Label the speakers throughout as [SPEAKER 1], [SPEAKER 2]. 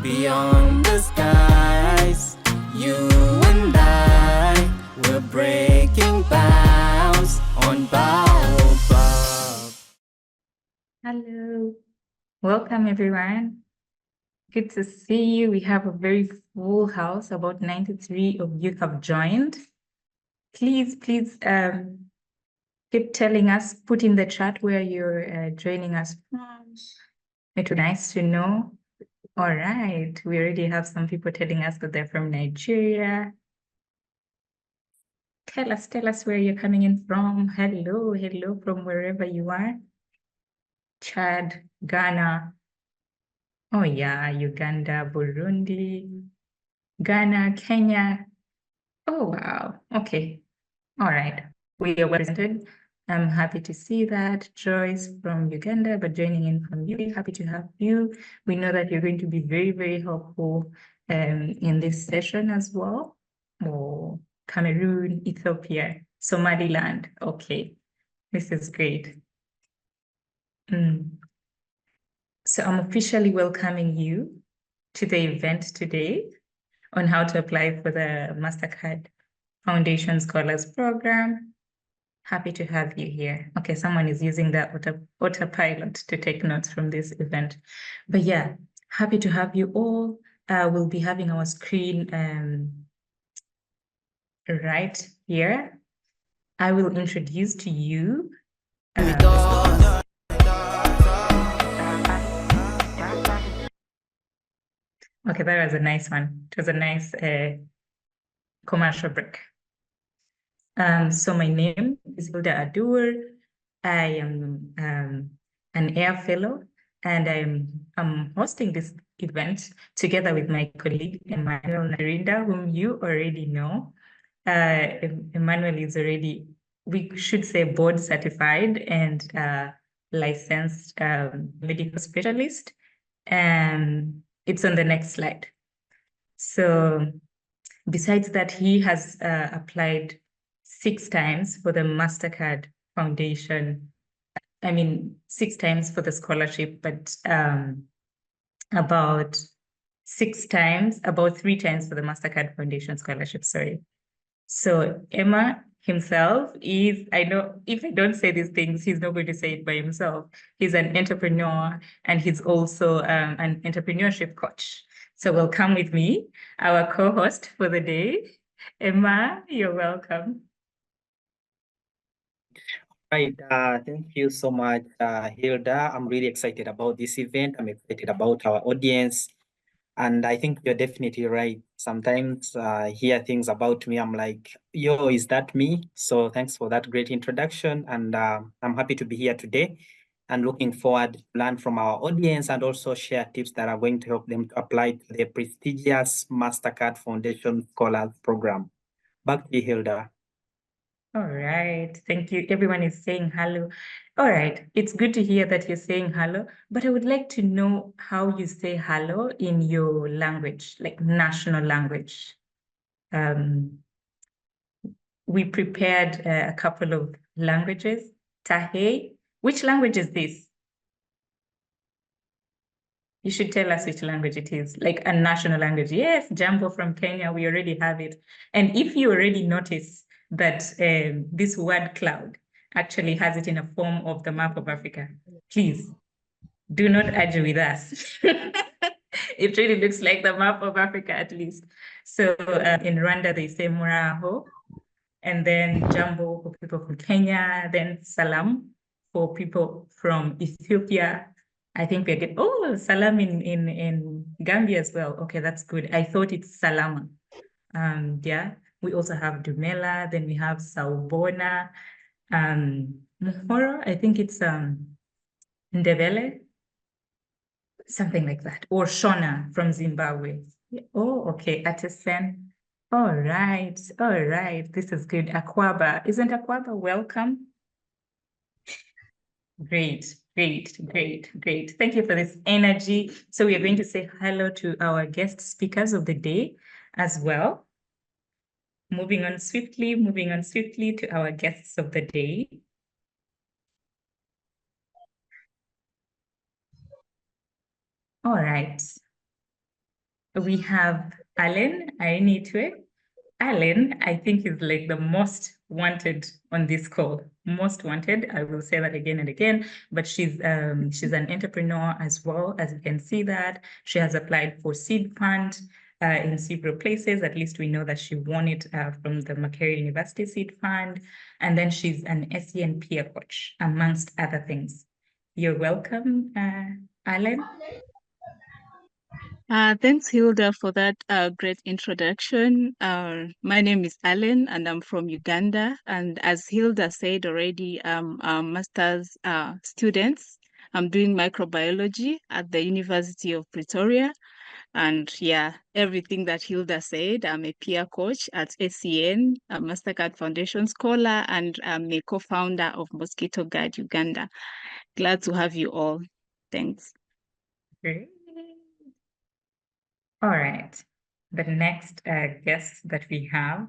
[SPEAKER 1] beyond the skies. You and I, we're breaking bounds on Baobab.
[SPEAKER 2] Hello, welcome everyone. Good to see you. We have a very full house. About 93 of you have joined. Please keep telling us, put in the chat where you're joining us from. It would be nice to know. All right, we already have some people telling us that they're from Nigeria. Tell us where you're coming in from. Hello from wherever you are. Chad, Ghana. Oh yeah, Uganda, Burundi, Ghana, Kenya. Oh wow, okay. All right, we are well represented. I'm happy to see that. Joyce from Uganda, but joining in from you. Happy to have you. We know that you're going to be very, very helpful in this session as well. Oh, Cameroon, Ethiopia, Somaliland. Okay, this is great. So I'm officially welcoming you to the event today on how to apply for the Mastercard Foundation Scholars Program. Happy to have you here. Okay, someone is using the autopilot to take notes from this event. But yeah, happy to have you all. We'll be having our screen right here. I will introduce to you. Okay, that was a nice one. It was a nice commercial break. So my name is Hilda Adur. I am an AIR fellow, and I'm hosting this event together with my colleague Emmanuel Narinda, whom you already know. Emmanuel is already, we should say, board certified and licensed medical specialist. And it's on the next slide. So besides that, he has applied 6 times for the Mastercard Foundation. I mean, 6 times for the scholarship, but about 3 times for the Mastercard Foundation Scholarship, sorry. So Emma himself is, I know if I don't say these things, he's not going to say it by himself. He's an entrepreneur, and he's also an entrepreneurship coach. So welcome with me, our co-host for the day. Emma, you're welcome.
[SPEAKER 3] Right, thank you so much, Hilda. I'm really excited about this event. I'm excited about our audience. And I think you're definitely right. Sometimes I hear things about me, I'm like, yo, is that me? So thanks for that great introduction. And I'm happy to be here today and looking forward to learn from our audience and also share tips that are going to help them to apply to the prestigious Mastercard Foundation Scholars Program. Back to you, Hilda.
[SPEAKER 2] All right, thank you. Everyone is saying hello. All right, it's good to hear that you're saying hello, but I would like to know how you say hello in your language, like national language. We prepared a couple of languages. Tahe, which language is this? You should tell us which language it is, like a national language. Yes, Jambo from Kenya, we already have it. And if you already notice that this word cloud actually has it in a form of the map of Africa, please do not argue with us. It really looks like the map of Africa, at least. So in Rwanda, they say Muraho, and then Jambo for people from Kenya, then Salam for people from Ethiopia. I think we're getting, oh, Salam in Gambia as well. Okay, that's good. I thought it's Salama. Yeah, we also have Dumela, then we have Saubona, Muhoro, I think it's Ndebele, something like that, or Shona from Zimbabwe. Oh, okay, Atesen. All right. This is good. Akwaba. Isn't Akwaba welcome? Great. Thank you for this energy. So we are going to say hello to our guest speakers of the day as well. Moving on swiftly to our guests of the day. All right. we have Allen Ainitwe. Allen, I think, is like the most wanted on this call. Most wanted. I will say that again and again. But she's an entrepreneur as well, as you can see that. She has applied for seed fund in several places. At least we know that she won it from the Makerere University Seed Fund. And then she's an SEN peer coach, amongst other things. You're welcome, Allen.
[SPEAKER 4] Thanks, Hilda, for that great introduction. My name is Allen, and I'm from Uganda. And as Hilda said already, I'm a master's students. I'm doing microbiology at the University of Pretoria. And yeah, everything that Hilda said, I'm a peer coach at SEN, a Mastercard Foundation Scholar, and I'm a co-founder of Mosquito Guard Uganda. Glad to have you all. Thanks.
[SPEAKER 2] Great. All right. The next guest that we have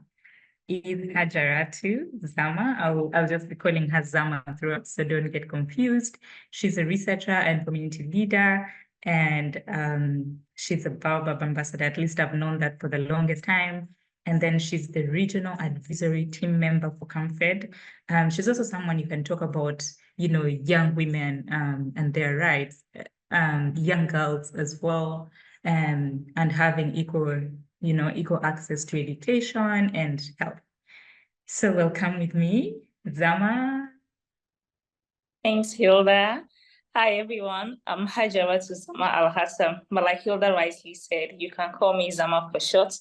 [SPEAKER 2] is Hajaratu Zama. I'll just be calling her Zama throughout, so don't get confused. She's a researcher and community leader, and she's a Baobab ambassador. At least I've known that for the longest time. And then she's the regional advisory team member for ComFed. She's also someone you can talk about, young women and their rights, young girls as well, and having equal access to education and health. So welcome with me, Zama.
[SPEAKER 5] Thanks, Hilda. Hi, everyone. I'm Hajaratu Zama Al-Hassan, but like Hilda rightly said, you can call me Zama for short.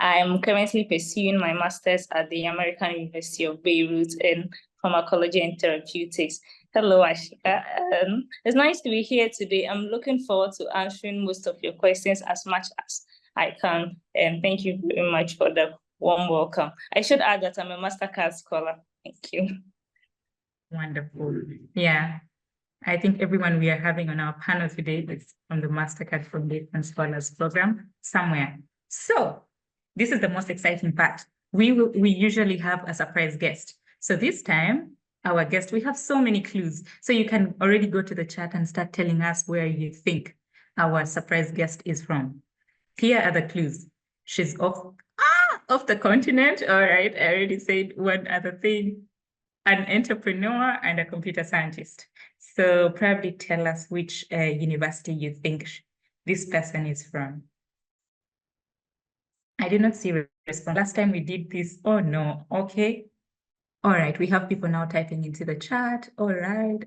[SPEAKER 5] I'm currently pursuing my master's at the American University of Beirut in pharmacology and therapeutics. Hello, Ashika. It's nice to be here today. I'm looking forward to answering most of your questions as much as I can. And thank you very much for the warm welcome. I should add that I'm a Mastercard scholar. Thank you.
[SPEAKER 2] Wonderful. Yeah. I think everyone we are having on our panel today is from the Mastercard Foundation Scholars Program somewhere. So this is the most exciting part. We usually have a surprise guest. So this time, our guest, we have so many clues. So you can already go to the chat and start telling us where you think our surprise guest is from. Here are the clues. She's off the continent. All right, I already said one other thing. An entrepreneur and a computer scientist. So probably tell us which university you think this person is from. I did not see a response. Last time we did this, oh no, okay. All right, we have people now typing into the chat. All right.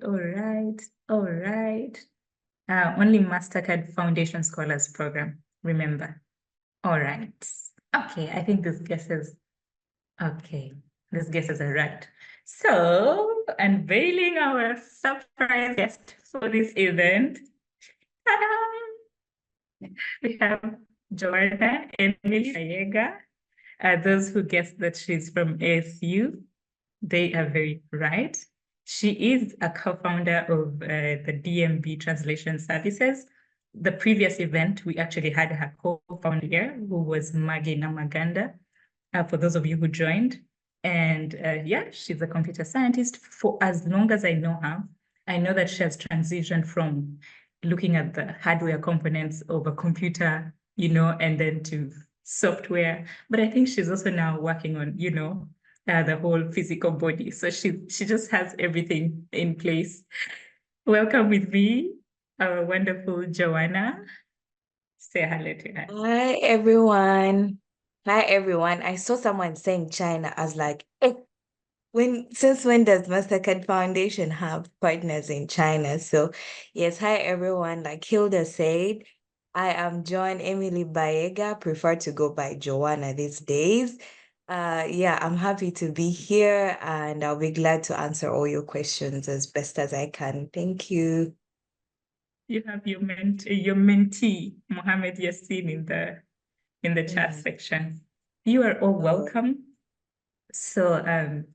[SPEAKER 2] Only Mastercard Foundation Scholars Program, remember. All right, okay, I think these guesses are right. So, unveiling our surprise guest for this event, we have Joanna Emily Ayega. Those who guessed that she's from ASU, they are very right. She is a co-founder of the DMB Translation Services. The previous event, we actually had her co-founder here, who was Maggie Namaganda, for those of you who joined. And yeah, she's a computer scientist. For as long as I know her, I know that she has transitioned from looking at the hardware components of a computer, and then to software. But I think she's also now working on, the whole physical body. So she just has everything in place. Welcome with me, our wonderful Joanna. Say hello to her.
[SPEAKER 6] Hi, everyone. I saw someone saying China. I was like, since when does Mastercard Foundation have partners in China? So yes, hi, everyone. Like Hilda said, I am Joan Emily Baega, prefer to go by Joanna these days. Yeah, I'm happy to be here and I'll be glad to answer all your questions as best as I can. Thank you.
[SPEAKER 2] You have your mentee, Mohammed Yassin, in the chat section. You are all welcome. So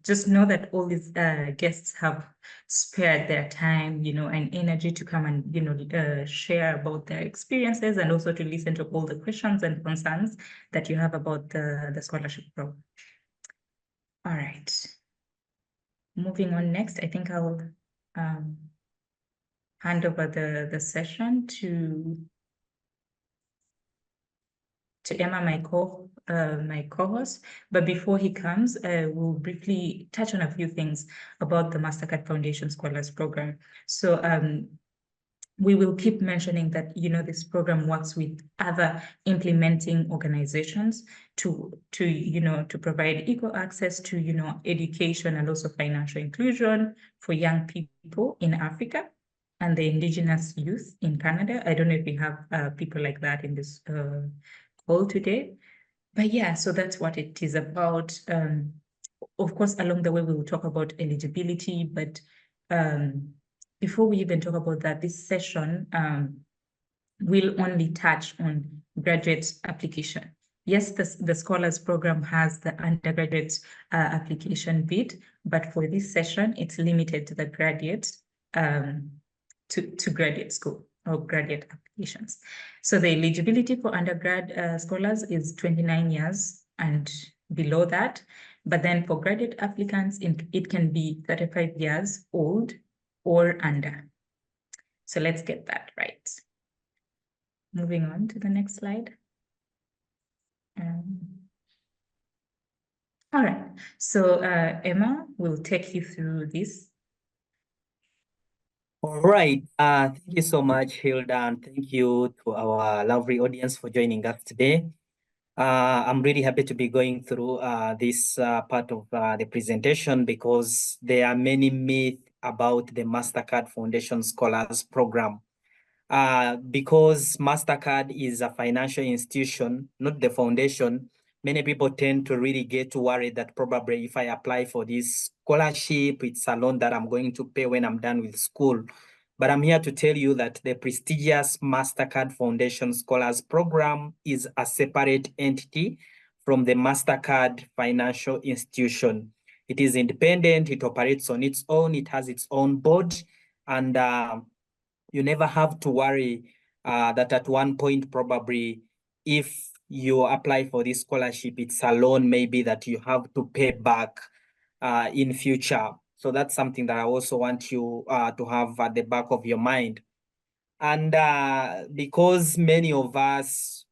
[SPEAKER 2] just know that all these guests have spared their time, and energy to come and, share about their experiences and also to listen to all the questions and concerns that you have about the scholarship program. All right. Moving on next, I think I'll hand over the session to Emma, my co-host. But before he comes, we'll briefly touch on a few things about the Mastercard Foundation Scholars Program. So we will keep mentioning that, you know, this program works with other implementing organizations to provide equal access to, you know, education and also financial inclusion for young people in Africa and the indigenous youth in Canada. I don't know if we have people like that in this call today, but yeah, so that's what it is about. Of course, along the way, we will talk about eligibility, but before we even talk about that, this session will only touch on graduate application. Yes, the Scholars Program has the undergraduate application bit, but for this session, it's limited to the graduate, to graduate school or graduate applications. So the eligibility for undergrad scholars is 29 years and below that. But then for graduate applicants, it can be 35 years old or under. So let's get that right. Moving on to the next slide. All right, so Emma will take you through this.
[SPEAKER 3] All right. Thank you so much, Hilda, and thank you to our lovely audience for joining us today. I'm really happy to be going through this part of the presentation because there are many myths about the Mastercard Foundation Scholars Program. Because Mastercard is a financial institution, not the foundation, many people tend to really get worried that probably if I apply for this scholarship, it's a loan that I'm going to pay when I'm done with school. But I'm here to tell you that the prestigious Mastercard Foundation Scholars Program is a separate entity from the Mastercard financial institution. It is independent, it operates on its own, it has its own board, and you never have to worry that at one point, probably, if you apply for this scholarship, it's a loan maybe that you have to pay back in future. So that's something that I also want you to have at the back of your mind. And because many of us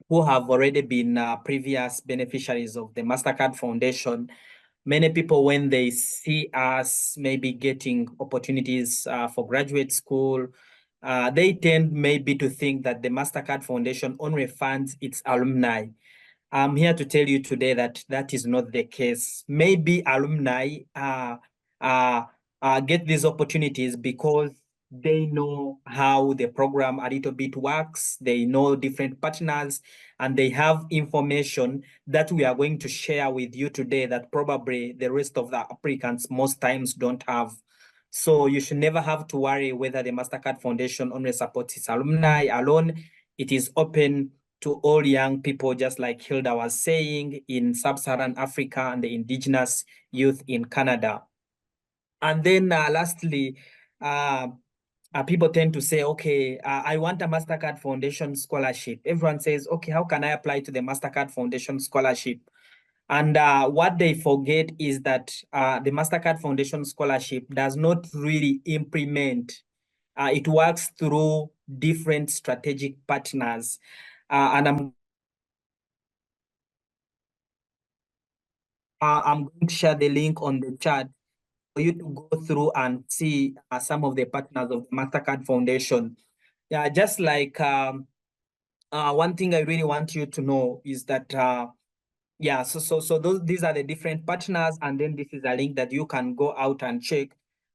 [SPEAKER 3] who have already been previous beneficiaries of the Mastercard Foundation, many people, when they see us maybe getting opportunities for graduate school, they tend maybe to think that the Mastercard Foundation only funds its alumni. I'm here to tell you today that that is not the case. Maybe alumni get these opportunities because they know how the program a little bit works. They know different partners, and they have information that we are going to share with you today that probably the rest of the applicants most times don't have. So you should never have to worry whether the Mastercard Foundation only supports its alumni alone. It is open to all young people, just like Hilda was saying, in sub-Saharan Africa and the indigenous youth in Canada. And then lastly, people tend to say, okay, I want a Mastercard Foundation scholarship. Everyone says, okay, how can I apply to the Mastercard Foundation scholarship? And what they forget is that the Mastercard Foundation scholarship does not really implement. It works through different strategic partners. And I'm going to share the link on the chat for you to go through and see some of the partners of the Mastercard Foundation. Yeah, just like one thing I really want you to know is that yeah, so these are the different partners, and then this is a link that you can go out and check.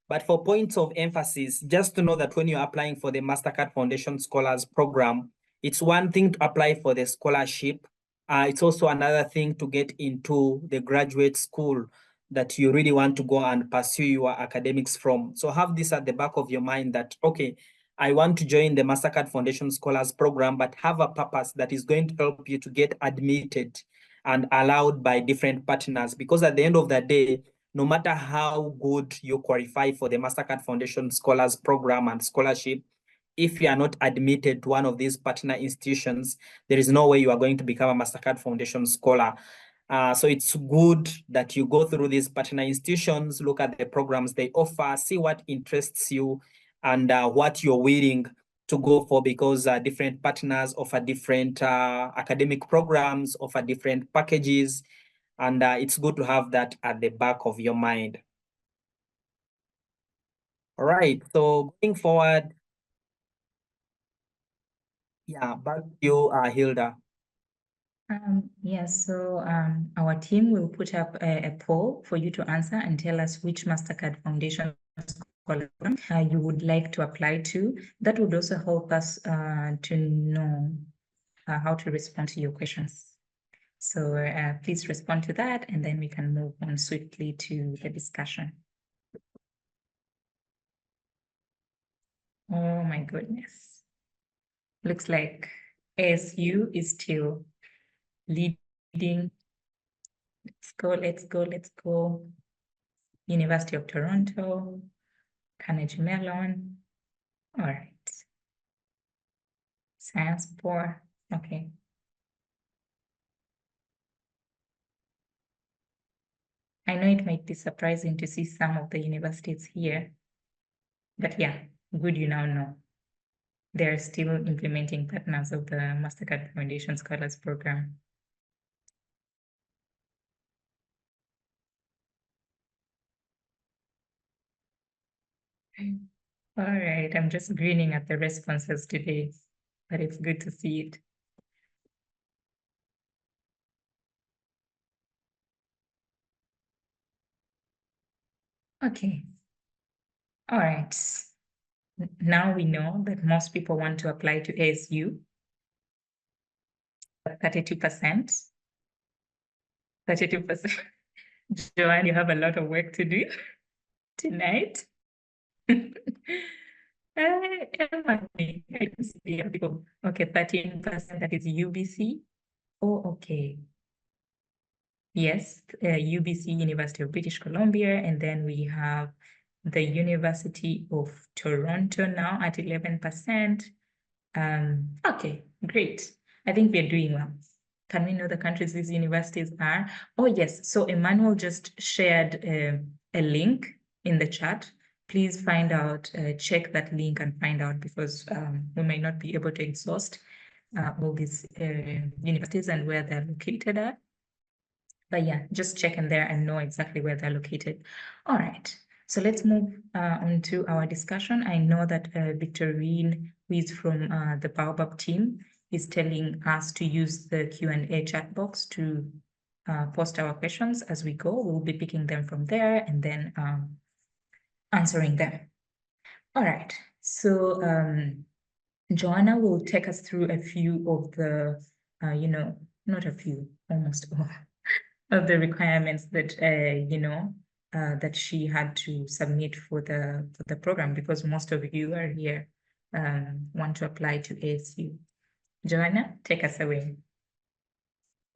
[SPEAKER 3] But for points of emphasis, just to know that when you're applying for the Mastercard Foundation Scholars Program, it's one thing to apply for the scholarship. It's also another thing to get into the graduate school that you really want to go and pursue your academics from. So have this at the back of your mind that, okay, I want to join the Mastercard Foundation Scholars Program, but have a purpose that is going to help you to get admitted and allowed by different partners. Because at the end of the day, no matter how good you qualify for the Mastercard Foundation Scholars Program and scholarship, if you are not admitted to one of these partner institutions, there is no way you are going to become a Mastercard Foundation scholar. So it's good that you go through these partner institutions, look at the programs they offer, see what interests you and what you're willing to go for, because different partners offer different academic programs, offer different packages, and it's good to have that at the back of your mind. All right, so going forward, yeah, back to you, Hilda.
[SPEAKER 2] Yes, so our team will put up a poll for you to answer and tell us which Mastercard Foundation Scholars Program you would like to apply to. That would also help us to know how to respond to your questions. So please respond to that, and then we can move on swiftly to the discussion. Oh my goodness. Looks like ASU is still leading. Let's go. University of Toronto, Carnegie Mellon. All right. Science 4, okay. I know it might be surprising to see some of the universities here, but yeah, good you now know. They're still implementing partners of the Mastercard Foundation Scholars Program. All right, I'm just grinning at the responses today, but it's good to see it. Okay. All right. Now we know that most people want to apply to ASU. 32%. 32%. Joanne, you have a lot of work to do tonight. Emily, I can see people. Okay, 13%, that is UBC. Oh, okay. Yes, UBC, University of British Columbia, and then we have the University of Toronto now at 11%. Okay, great. I think we're doing well. Can we know the countries these universities are? Oh, yes. So Emmanuel just shared a link in the chat. Please find out, check that link and find out, because we might not be able to exhaust all these universities and where they're located at. But yeah, just check in there and know exactly where they're located. All right. So let's move on to our discussion. I know that Victorine, who is from the Baobab team, is telling us to use the Q&A chat box to post our questions as we go. We'll be picking them from there and then answering them. All right. So Joanna will take us through a few of the, not a few, almost all of the requirements that that she had to submit for the program, because most of you are here want to apply to ASU. Joanna, take us away.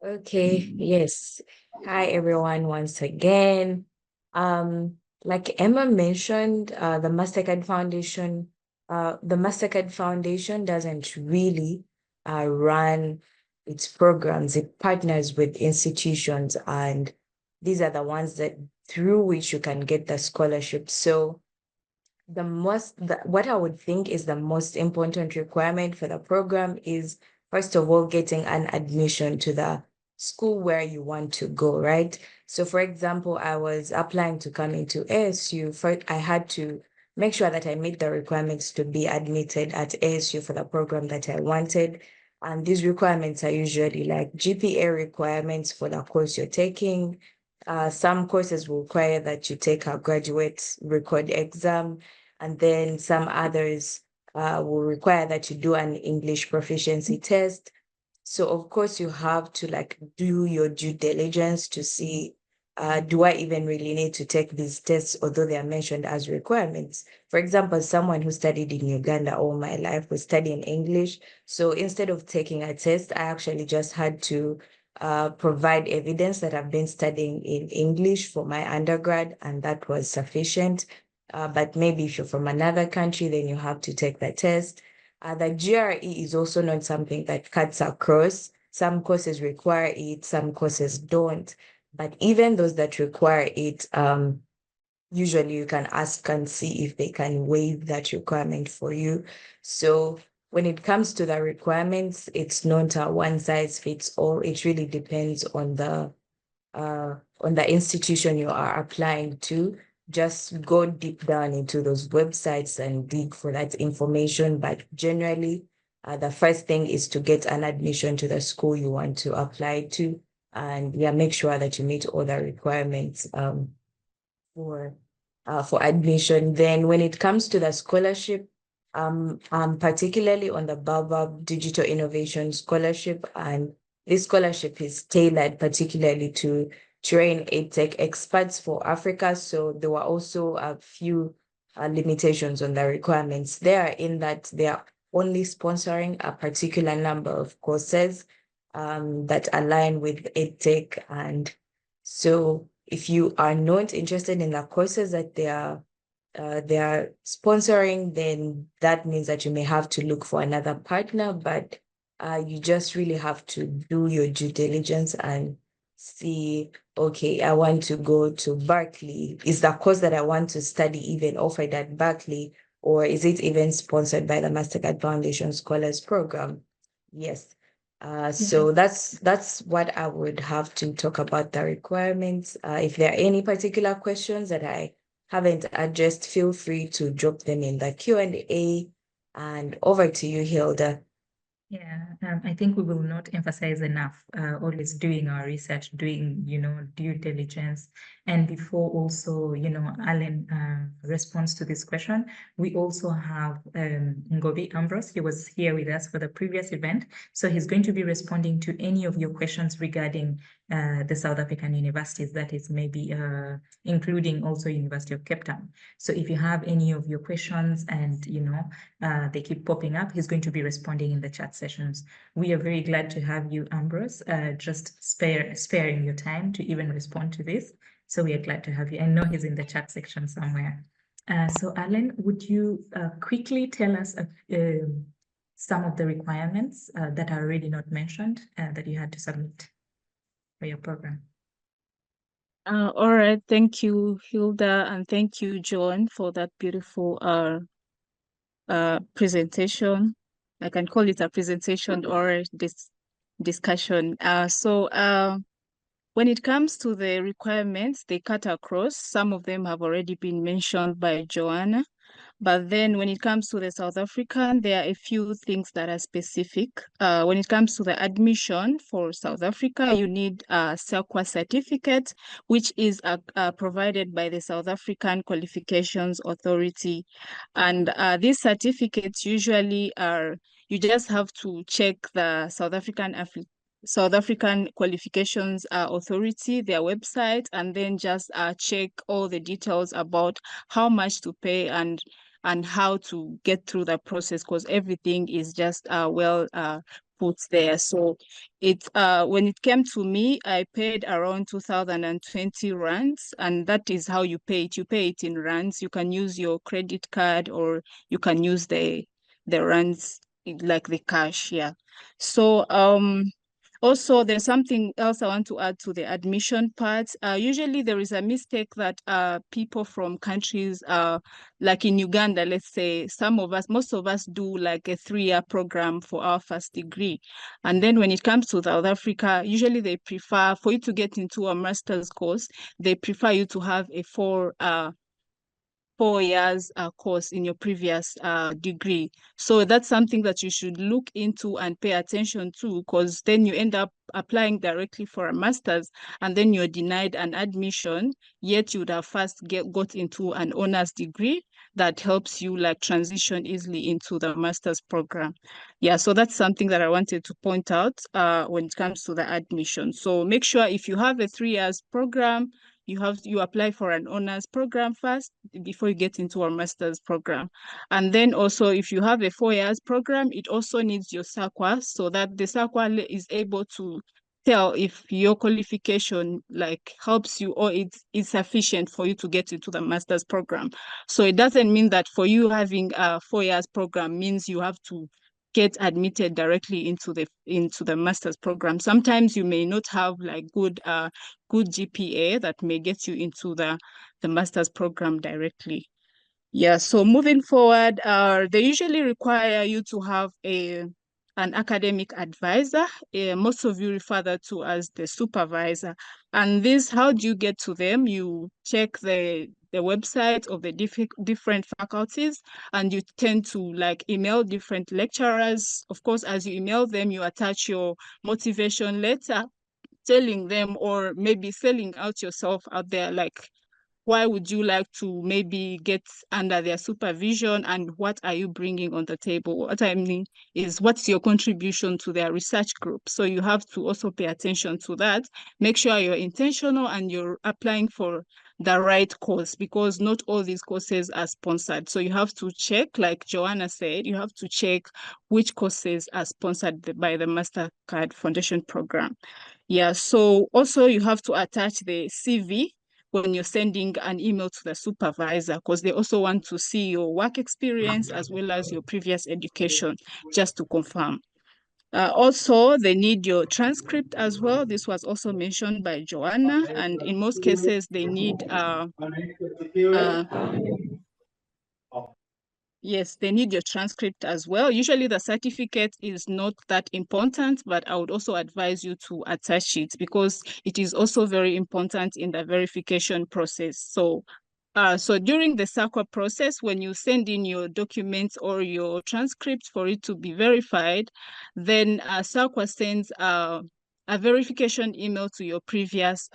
[SPEAKER 6] Okay, yes. Hi everyone once again. Like Emma mentioned, the Mastercard Foundation doesn't really run its programs. It partners with institutions, and these are the ones that through which you can get the scholarship. So what I would think is the most important requirement for the program is, first of all, getting an admission to the school where you want to go, right? So for example, I was applying to come into ASU. First, I had to make sure that I meet the requirements to be admitted at ASU for the program that I wanted. And these requirements are usually like GPA requirements for the course you're taking. Some courses will require that you take a graduate record exam, and then some others will require that you do an English proficiency test. So of course you have to like do your due diligence to see, do I even really need to take these tests, although they are mentioned as requirements? For example, someone who studied in Uganda all my life was studying English. So instead of taking a test, I actually just had to provide evidence that I've been studying in English for my undergrad, and that was sufficient. But maybe if you're from another country, then you have to take the test. The GRE is also not something that cuts across. Some courses require it, some courses don't. But even those that require it, usually you can ask and see if they can waive that requirement for you. So when it comes to the requirements, it's not a one size fits all. It really depends on the institution you are applying to. Just go deep down into those websites and dig for that information. But generally, the first thing is to get an admission to the school you want to apply to, and yeah, make sure that you meet all the requirements for admission. Then when it comes to the scholarship, particularly on the Baobab Digital Innovation Scholarship, and this scholarship is tailored particularly to train EdTech experts for Africa. So there were also a few limitations on the requirements there, in that they are only sponsoring a particular number of courses that align with EdTech. And so if you are not interested in the courses that they are sponsoring, then that means that you may have to look for another partner. But you just really have to do your due diligence and see, okay, I want to go to Berkeley. Is the course that I want to study even offered at Berkeley, or is it even sponsored by the Mastercard Foundation Scholars Program? Yes. So that's what I would have to talk about the requirements. If there are any particular questions that I haven't addressed, feel free to drop them in the Q&A. And over to you, Hilda.
[SPEAKER 2] Yeah, I think we will not emphasize enough always doing our research, doing, due diligence. And before also, Alan responds to this question, we also have Ngobi Ambrose. He was here with us for the previous event. So he's going to be responding to any of your questions regarding the South African universities, that is maybe including also University of Cape Town. So if you have any of your questions and, they keep popping up, he's going to be responding in the chat sessions. We are very glad to have you, Ambrose, just sparing your time to even respond to this. So we are glad to have you. I know he's in the chat section somewhere. So Alan, would you quickly tell us some of the requirements that are already not mentioned that you had to submit for your program?
[SPEAKER 4] All right, thank you, Hilda, and thank you, John, for that beautiful presentation. I can call it a presentation or this discussion. When it comes to the requirements, they cut across. Some of them have already been mentioned by Joanna. But then when it comes to the South African, there are a few things that are specific. When it comes to the admission for South Africa, you need a SEQUA certificate, which is provided by the South African Qualifications Authority. And these certificates usually you just have to check the South African Qualifications Authority, their website, and then just check all the details about how much to pay and how to get through the process, because everything is just well put there. So when it came to me, I paid around 2020 rands, and that is how you pay it. You pay it in rands. You can use your credit card, or you can use the rands, like the cash. Yeah. So also, there's something else I want to add to the admission part. Usually there is a mistake that people from countries like in Uganda, let's say, most of us do like a 3-year program for our first degree. And then when it comes to South Africa, usually they prefer, for you to get into a master's course, they prefer you to have a 4 years course in your previous degree. So that's something that you should look into and pay attention to, because then you end up applying directly for a master's and then you're denied an admission, yet you would have first got into an honors degree that helps you like transition easily into the master's program. Yeah, so that's something that I wanted to point out when it comes to the admission. So make sure if you have a 3 years program, you apply for an honors program first before you get into a master's program. And then also if you have a 4 years program, it also needs your SEQUA, so that the SEQUA is able to tell if your qualification like helps you or it's sufficient for you to get into the master's program. So it doesn't mean that for you having a 4 years program means you have to get admitted directly into the master's program. Sometimes you may not have like good GPA that may get you into the master's program directly. Yeah, so moving forward, they usually require you to have an academic advisor. Most of you refer that to as the supervisor. And this, how do you get to them? You check the website of the different faculties, and you tend to like email different lecturers. Of course, as you email them, you attach your motivation letter telling them, or maybe selling out yourself out there, like why would you like to maybe get under their supervision, and what are you bringing on the table? What I mean is, what's your contribution to their research group? So you have to also pay attention to that. Make sure you're intentional and you're applying for the right course, because not all these courses are sponsored. So you have to check, like Joanna said, you have to check which courses are sponsored by the Mastercard Foundation Program. Yeah, so also you have to attach the CV when you're sending an email to the supervisor, because they also want to see your work experience as well as your previous education, just to confirm. Also, they need your transcript as well. This was also mentioned by Joanna, and in most cases, they need yes, they need your transcript as well. Usually the certificate is not that important, but I would also advise you to attach it, because it is also very important in the verification process. So during the SACWA process, when you send in your documents or your transcript for it to be verified, then SACWA sends a verification email to your previous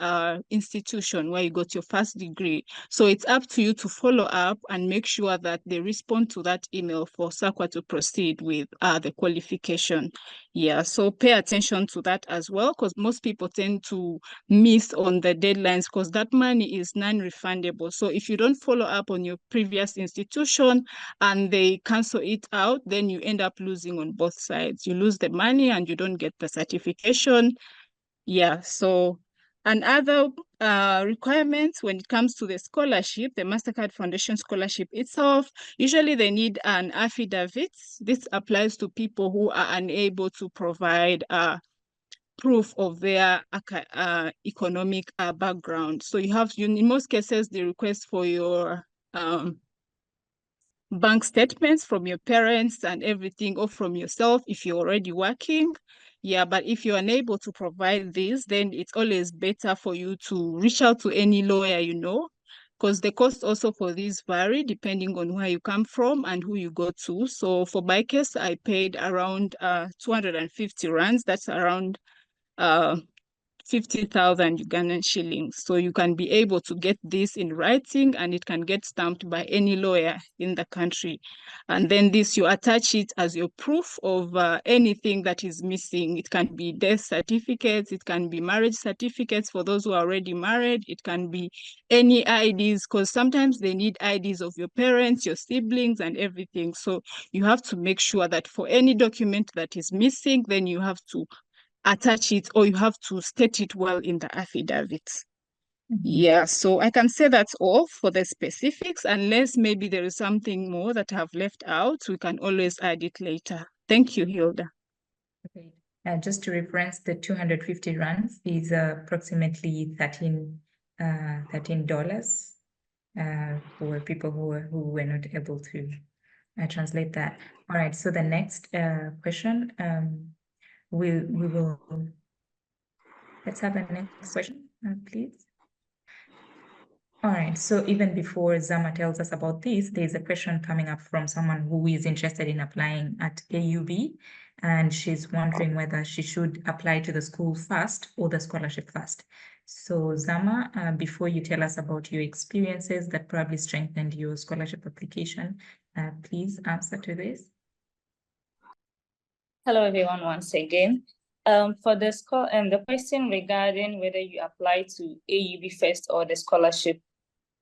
[SPEAKER 4] institution where you got your first degree. So it's up to you to follow up and make sure that they respond to that email for SACWA to proceed with the qualification. Yeah, so pay attention to that as well, because most people tend to miss on the deadlines, because that money is non-refundable. So if you don't follow up on your previous institution and they cancel it out, then you end up losing on both sides. You lose the money and you don't get the certification. Yeah, so another requirements when it comes to the scholarship, the Mastercard Foundation Scholarship itself, usually they need an affidavit. This applies to people who are unable to provide proof of their economic background. So you have, in most cases, the request for your bank statements from your parents and everything, or from yourself if you're already working. Yeah, but if you're unable to provide this, then it's always better for you to reach out to any lawyer you know, because the cost also for these vary depending on where you come from and who you go to. So for my case, I paid around 250 rands. That's around 50,000 Ugandan shillings. So you can be able to get this in writing, and it can get stamped by any lawyer in the country. And then this, you attach it as your proof of anything that is missing. It can be death certificates, it can be marriage certificates for those who are already married, it can be any IDs, because sometimes they need IDs of your parents, your siblings, and everything. So you have to make sure that for any document that is missing, then you have to attach it, or you have to state it well in the affidavit. Yeah, so I can say that's all for the specifics, unless maybe there is something more that I've left out. We can always add it later. Thank you, Hilda.
[SPEAKER 2] Okay. Just to reference, the 250 rands is approximately $13 for people who were not able to translate that. All right, so the next question, let's have a next question, please. All right, so even before Zama tells us about this, there's a question coming up from someone who is interested in applying at AUB, and she's wondering whether she should apply to the school first or the scholarship first. So Zama, before you tell us about your experiences that probably strengthened your scholarship application, please answer to this.
[SPEAKER 5] Hello, everyone, once again. For the question regarding whether you apply to AUB first or the scholarship,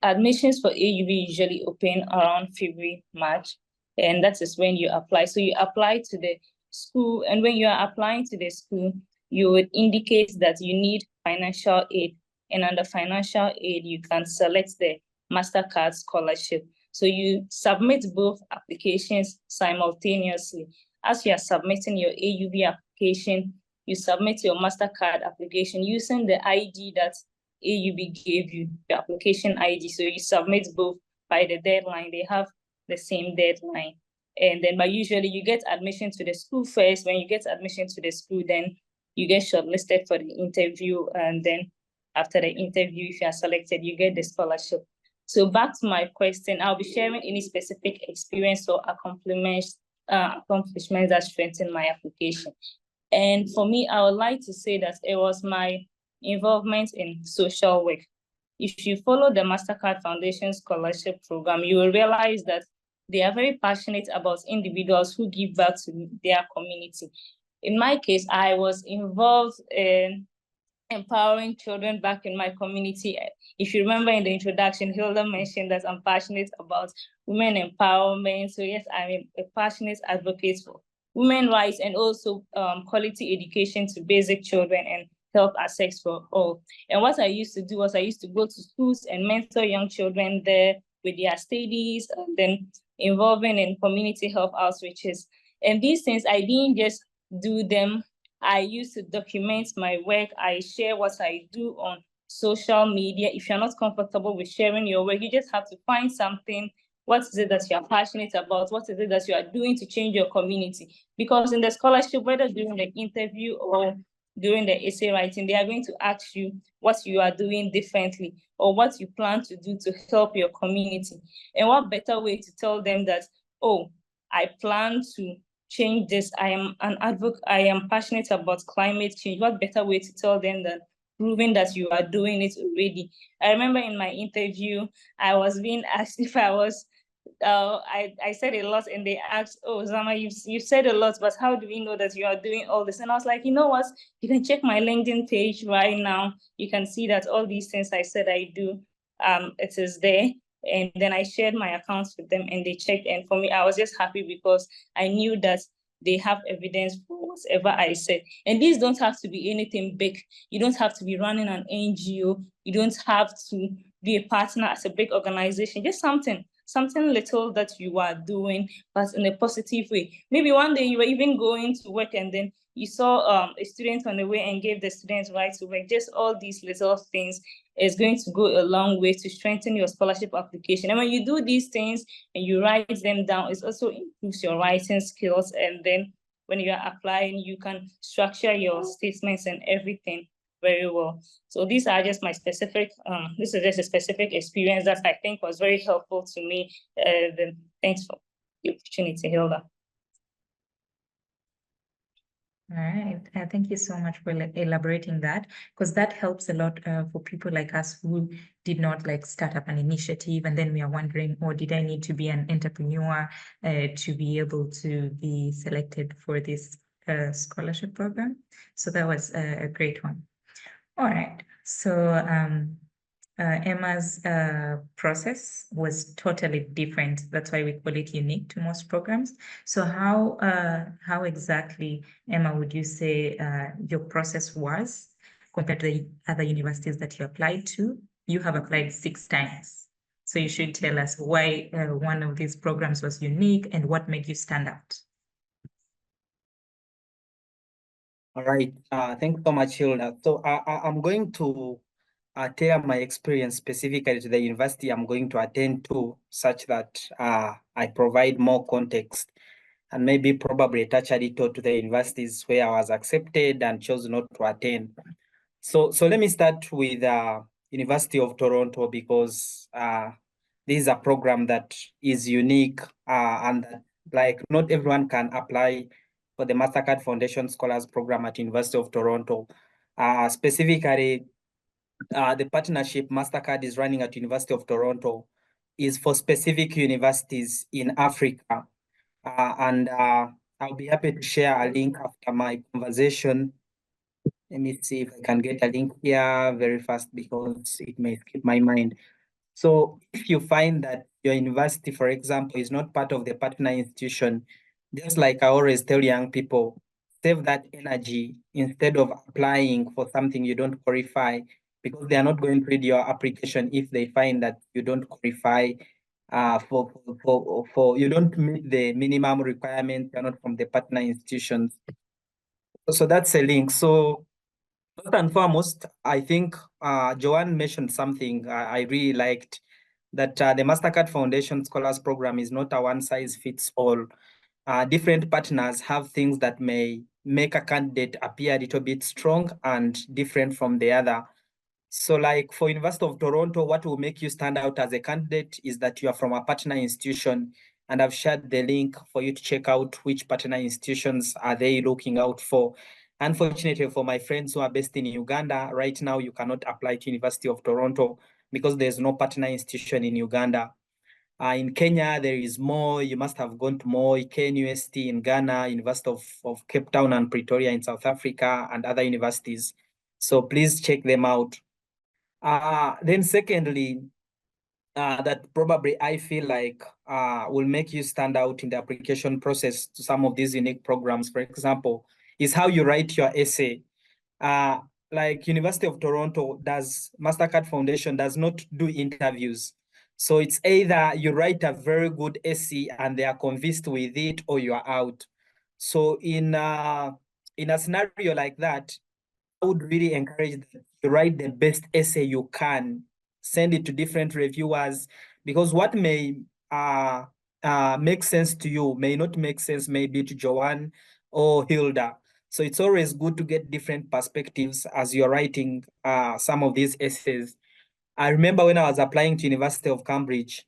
[SPEAKER 5] admissions for AUB usually open around February, March, and that is when you apply. So you apply to the school, and when you are applying to the school, you would indicate that you need financial aid, and under financial aid, you can select the Mastercard scholarship. So you submit both applications simultaneously. as you are submitting your AUB application, you submit your Mastercard application using the ID that AUB gave you, the application ID. So you submit both by the deadline. They have the same deadline. And then, but usually you get admission to the school first. When you get admission to the school, then you get shortlisted for the interview. And then after the interview, if you are selected, you get the scholarship. So back to my question, I'll be sharing any specific experience or accomplishments that strengthen my application. And for me, I would like to say that it was my involvement in social work. If you follow the Mastercard Foundation Scholarship Program, you will realize that they are very passionate about individuals who give back to their community. In my case, I was involved in empowering children back in my community. If you remember in the introduction, Hilda mentioned that I'm passionate about women empowerment. So yes, I'm a passionate advocate for women's rights and also quality education to basic children and health access for all. And what I used to do was I used to go to schools and mentor young children there with their studies, and then involving in community health outreaches. And these things, I didn't just do them. I used to document my work. I share what I do on social media. If you're not comfortable with sharing your work, you just have to find something. What is it that you're passionate about? What is it that you are doing to change your community? Because in the scholarship, whether during the interview or during the essay writing, they are going to ask you what you are doing differently or what you plan to do to help your community. And what better way to tell them that, oh, I plan to change this. I am an advocate. I am passionate about climate change. What better way to tell them than proving that you are doing it already? I remember in my interview, I was being asked if I was, I said a lot and they asked, oh, Zama, you've said a lot, but how do we know that you are doing all this? And I was like, you know what? You can check my LinkedIn page right now. You can see that all these things I said I do, it is there. And then I shared my accounts with them and they checked. And for me, I was just happy because I knew that they have evidence for whatever I said. And these don't have to be anything big. You don't have to be running an NGO. You don't have to be a partner as a big organization. Just something little that you are doing, but in a positive way. Maybe one day you were even going to work and then you saw a student on the way and gave the students right to work. Just all these little things is going to go a long way to strengthen your scholarship application. And when you do these things and you write them down, it also improves your writing skills. And then when you are applying, you can structure your statements and everything very well. So these are just my specific, this is just a specific experience that I think was very helpful to me. Then thanks for the opportunity, Hilda.
[SPEAKER 2] All right. Thank you so much for elaborating that, because that helps a lot for people like us who did not start up an initiative and then we are wondering, oh, did I need to be an entrepreneur to be able to be selected for this scholarship program? So that was a great one. All right. So Emma's process was totally different. That's why we call it unique to most programs. So how exactly, Emma, would you say your process was compared to the other universities that you applied to? You have applied 6 times. So you should tell us why one of these programs was unique and what made you stand out.
[SPEAKER 3] All right. Thanks so much, Hilda. So I'm going to tell my experience specifically to the university I'm going to attend to, such that I provide more context and maybe probably touch a little to the universities where I was accepted and chose not to attend. So let me start with University of Toronto, because this is a program that is unique and not everyone can apply for the Mastercard Foundation Scholars Program at University of Toronto. Specifically, the partnership Mastercard is running at University of Toronto is for specific universities in Africa. And I'll be happy to share a link after my conversation. Let me see if I can get a link here very fast because it may skip my mind. So if you find that your university, for example, is not part of the partner institution, just like I always tell young people, save that energy instead of applying for something you don't qualify, because they are not going to read your application if they find that you don't qualify for you don't meet the minimum requirement, you're not from the partner institutions. So that's a link. So first and foremost, I think Joanne mentioned something I really liked, that the Mastercard Foundation Scholars Program is not a one-size-fits-all. Different partners have things that may make a candidate appear a little bit strong and different from the other. So like for University of Toronto, what will make you stand out as a candidate is that you are from a partner institution, and I've shared the link for you to check out which partner institutions are they looking out for. Unfortunately, for my friends who are based in Uganda, right now you cannot apply to University of Toronto because there's no partner institution in Uganda. In Kenya, there is more. You must have gone to more KNUST in Ghana, University of Cape Town and Pretoria in South Africa, and other universities. So please check them out. Then secondly, that probably I feel like will make you stand out in the application process to some of these unique programs, for example, is how you write your essay. Like University of Toronto Mastercard Foundation does not do interviews. So it's either you write a very good essay and they are convinced with it, or you are out. So in a scenario like that, I would really encourage that you write the best essay you can, send it to different reviewers, because what may make sense to you may not make sense maybe to Joanne or Hilda. So it's always good to get different perspectives as you're writing some of these essays. I remember when I was applying to University of Cambridge,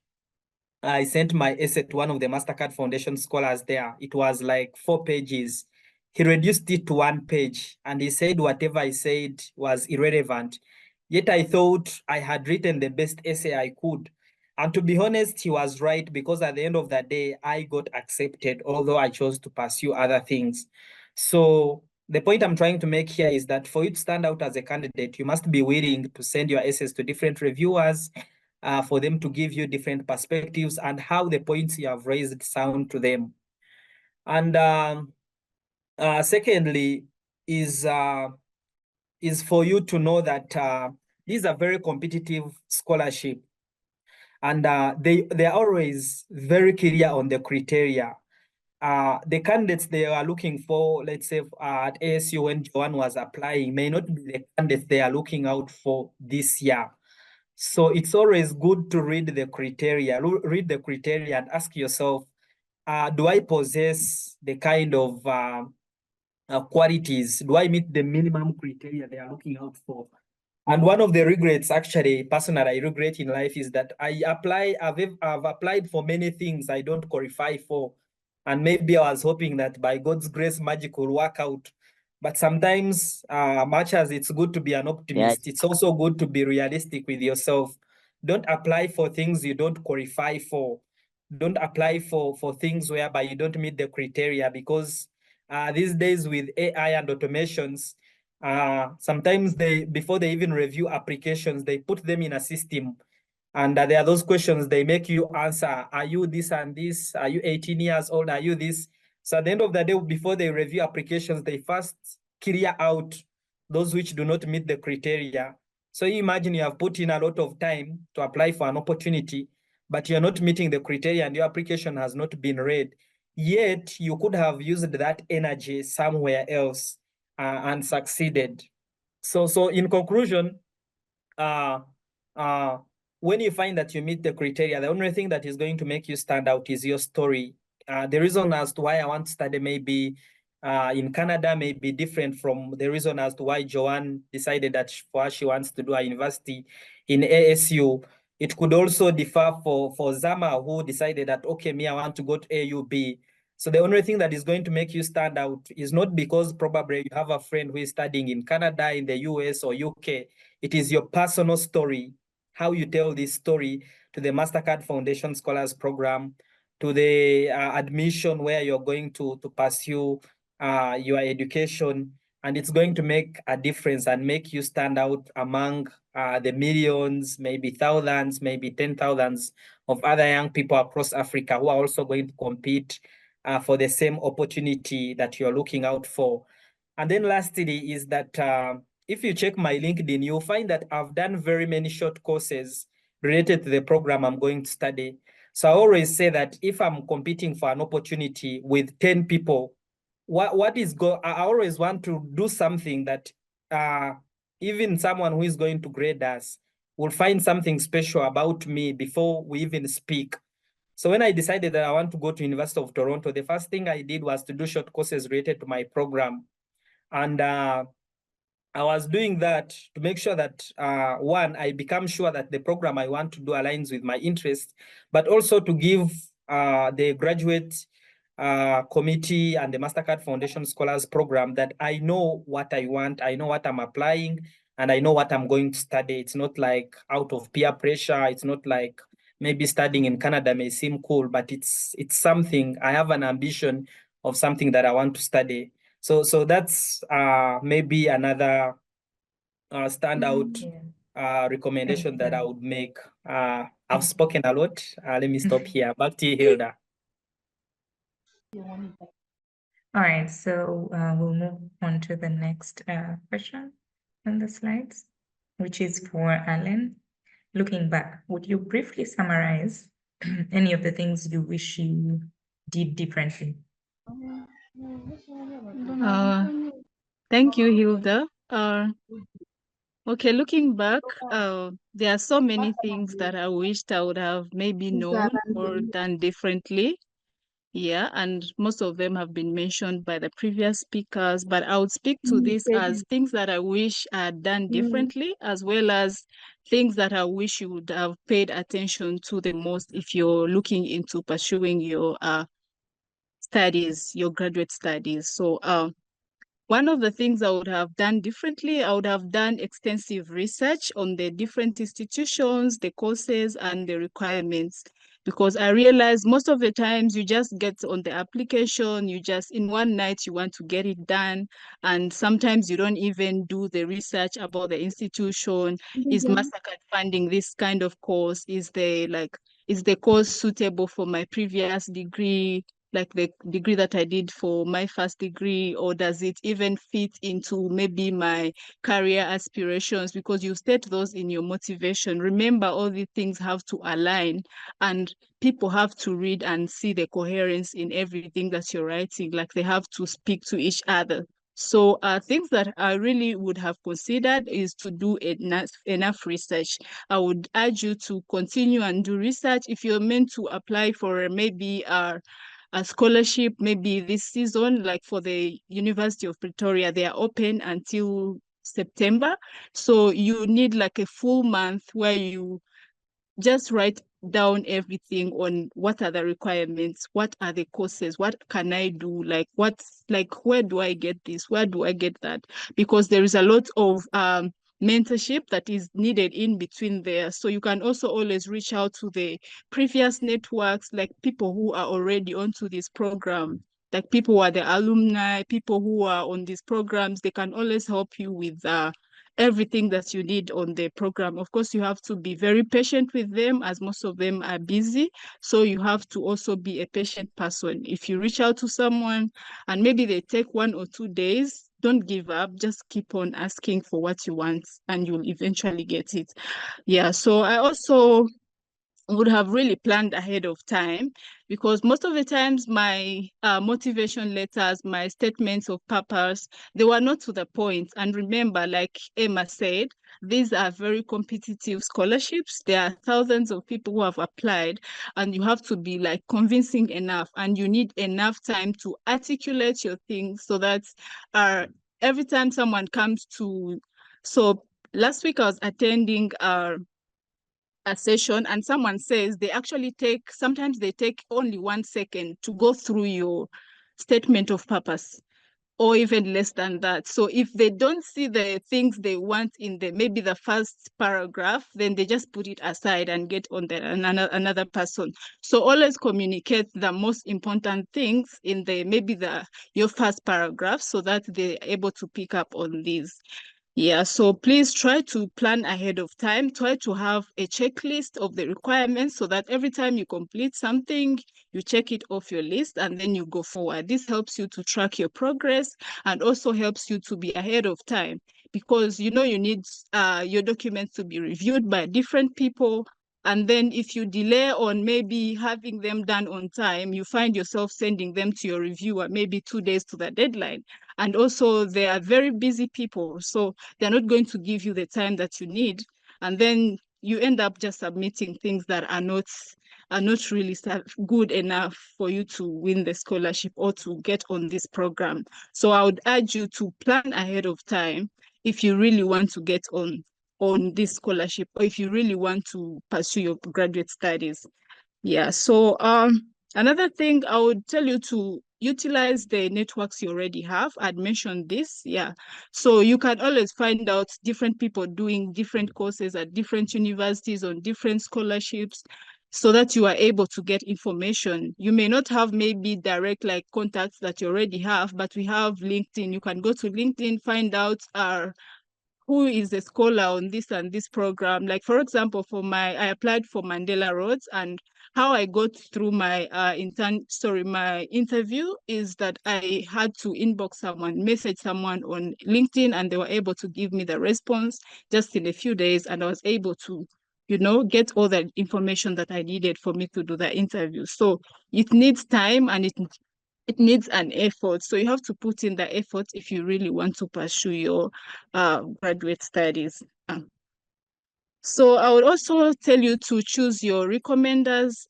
[SPEAKER 3] I sent my essay to one of the Mastercard Foundation scholars there. It was like 4 pages. He reduced it to 1 page, and he said whatever I said was irrelevant. Yet I thought I had written the best essay I could. And to be honest, he was right, because at the end of the day, I got accepted, although I chose to pursue other things. So the point I'm trying to make here is that for you to stand out as a candidate, you must be willing to send your essays to different reviewers, for them to give you different perspectives and how the points you have raised sound to them. And secondly, is for you to know that these are very competitive scholarship, and they are always very clear on the criteria. The candidates they are looking for, let's say at ASU when Joanne was applying, may not be the candidates they are looking out for this year. So it's always good to read the criteria, and ask yourself, do I possess the kind of qualities? Do I meet the minimum criteria they are looking out for? And one of the regrets, actually, personally, I regret in life is that I've applied for many things I don't qualify for. And maybe I was hoping that by God's grace, magic will work out. But sometimes, much as it's good to be an optimist, it's also good to be realistic with yourself. Don't apply for things you don't qualify for. Don't apply for things whereby you don't meet the criteria, because these days with AI and automations, sometimes before they even review applications, they put them in a system, and there are those questions they make you answer. Are you this and this? Are you 18 years old? Are you this? So at the end of the day, before they review applications, they first clear out those which do not meet the criteria. So you imagine you have put in a lot of time to apply for an opportunity, but you're not meeting the criteria and your application has not been read. Yet you could have used that energy somewhere else and succeeded. So in conclusion, when you find that you meet the criteria, the only thing that is going to make you stand out is your story. The reason as to why I want to study maybe in Canada may be different from the reason as to why Joanne decided that for her she wants to do a university in ASU. It could also differ for Zama, who decided that, okay, me, I want to go to AUB. So the only thing that is going to make you stand out is not because probably you have a friend who is studying in Canada, in the US or UK. It is your personal story, how you tell this story to the Mastercard Foundation Scholars Program, to the admission where you're going to pursue your education. And it's going to make a difference and make you stand out among the millions, maybe thousands, maybe 10,000s of other young people across Africa who are also going to compete for the same opportunity that you're looking out for. And then lastly is that if you check my LinkedIn, you'll find that I've done very many short courses related to the program I'm going to study. So I always say that if I'm competing for an opportunity with 10 people, I always want to do something that even someone who is going to grade us will find something special about me before we even speak. So when I decided that I want to go to University of Toronto, the first thing I did was to do short courses related to my program. And I was doing that to make sure that, one, I become sure that the program I want to do aligns with my interest, but also to give the graduate committee and the Mastercard Foundation Scholars Program that I know what I want, I know what I'm applying, and I know what I'm going to study. It's not like out of peer pressure. It's not like maybe studying in Canada may seem cool, but it's something, I have an ambition of something that I want to study. So that's maybe another standout recommendation that I would make. I've spoken a lot. Let me stop here. Back to you, Hilda.
[SPEAKER 2] All right, so we'll move on to the next question on the slides, which is for Alan. Looking back, would you briefly summarize any of the things you wish you did differently?
[SPEAKER 4] Thank you, Hilda. Okay, looking back, there are so many things that I wished I would have maybe known or done differently. Yeah, and most of them have been mentioned by the previous speakers, but I would speak to this as things that I wish I had done differently, as well as things that I wish you would have paid attention to the most if you're looking into pursuing your studies, your graduate studies. So one of the things I would have done differently, I would have done extensive research on the different institutions, the courses, and the requirements, because I realized most of the times you just get on the application, you just in one night you want to get it done, and sometimes you don't even do the research about the institution. Is Mastercard funding this kind of course? Is the course suitable for my previous degree? Like the degree that I did for my first degree, or does it even fit into maybe my career aspirations? Because you state those in your motivation. Remember, all these things have to align, and people have to read and see the coherence in everything that you're writing. Like they have to speak to each other. So things that I really would have considered is to do enough research. I would urge you to continue and do research. If you're meant to apply for maybe a scholarship maybe this season, like for the University of Pretoria, they are open until September. So you need like a full month where you just write down everything on what are the requirements, what are the courses, what can I do, where do I get this, where do I get that? Because there is a lot of mentorship that is needed in between there. So you can also always reach out to the previous networks, like people who are already onto this program, like people who are the alumni, people who are on these programs. They can always help you with everything that you need on the program. Of course, you have to be very patient with them, as most of them are busy. So you have to also be a patient person. If you reach out to someone and maybe they take 1 or 2 days, don't give up. Just keep on asking for what you want and you'll eventually get it. Yeah, so I also would have really planned ahead of time, because most of the times my motivation letters, my statements of purpose, they were not to the point. And remember, like Emma said, these are very competitive scholarships. There are thousands of people who have applied, and you have to be like convincing enough, and you need enough time to articulate your things so that every time someone comes to, so last week I was attending a session and someone says sometimes they take only 1 second to go through your statement of purpose, or even less than that. So if they don't see the things they want in maybe the first paragraph, then they just put it aside and get on another person. So always communicate the most important things in your first paragraph, so that they're able to pick up on these. Yeah, so please try to plan ahead of time. Try to have a checklist of the requirements, so that every time you complete something, you check it off your list and then you go forward. This helps you to track your progress and also helps you to be ahead of time, because you need your documents to be reviewed by different people. And then if you delay on maybe having them done on time, you find yourself sending them to your reviewer maybe 2 days to the deadline. And also they are very busy people, so they're not going to give you the time that you need. And then you end up just submitting things that are not really good enough for you to win the scholarship or to get on this program. So I would urge you to plan ahead of time if you really want to get on this scholarship, or if you really want to pursue your graduate studies. Yeah, so another thing I would tell you to utilize the networks you already have. I'd mentioned this, yeah. So you can always find out different people doing different courses at different universities on different scholarships, so that you are able to get information. You may not have maybe direct like contacts that you already have, but we have LinkedIn. You can go to LinkedIn, find out who is a scholar on this and this program. Like, for example, I applied for Mandela Rhodes, and how I got through my my interview is that I had to message someone on LinkedIn, and they were able to give me the response just in a few days, and I was able to, get all the information that I needed for me to do the interview. So it needs time, and it needs an effort. So you have to put in the effort if you really want to pursue your graduate studies. So I would also tell you to choose your recommenders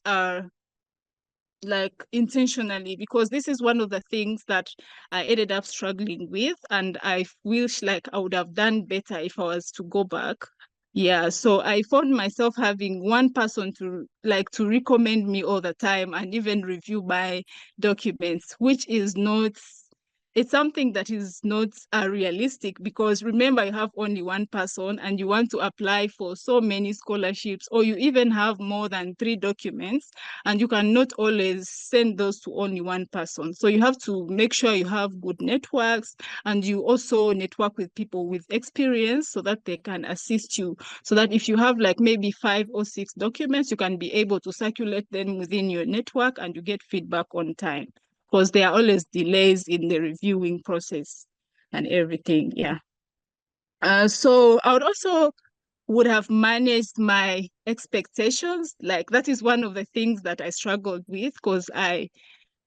[SPEAKER 4] like intentionally, because this is one of the things that I ended up struggling with, and I wish like I would have done better if I was to go back. Yeah, so I found myself having one person to recommend me all the time and even review my documents, which is not, it's something that is not realistic, because remember, you have only one person and you want to apply for so many scholarships, or you even have more than 3 documents, and you cannot always send those to only one person. So you have to make sure you have good networks, and you also network with people with experience so that they can assist you. So that if you have like maybe 5 or 6 documents, you can be able to circulate them within your network and you get feedback on time, because there are always delays in the reviewing process and everything. Yeah. So I would have managed my expectations. Like, that is one of the things that I struggled with, because I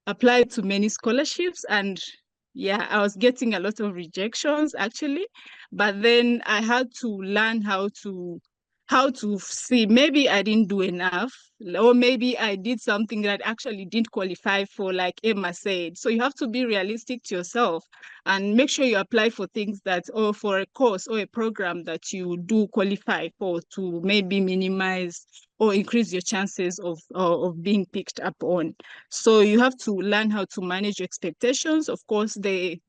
[SPEAKER 4] applied to many scholarships, and yeah, I was getting a lot of rejections actually. But then I had to learn how to see, maybe I didn't do enough, or maybe I did something that actually didn't qualify for, like Emma said. So you have to be realistic to yourself and make sure you apply for things that, or for a course or a program that you do qualify for, to maybe minimize or increase your chances of being picked up on. So you have to learn how to manage your expectations. Of course, the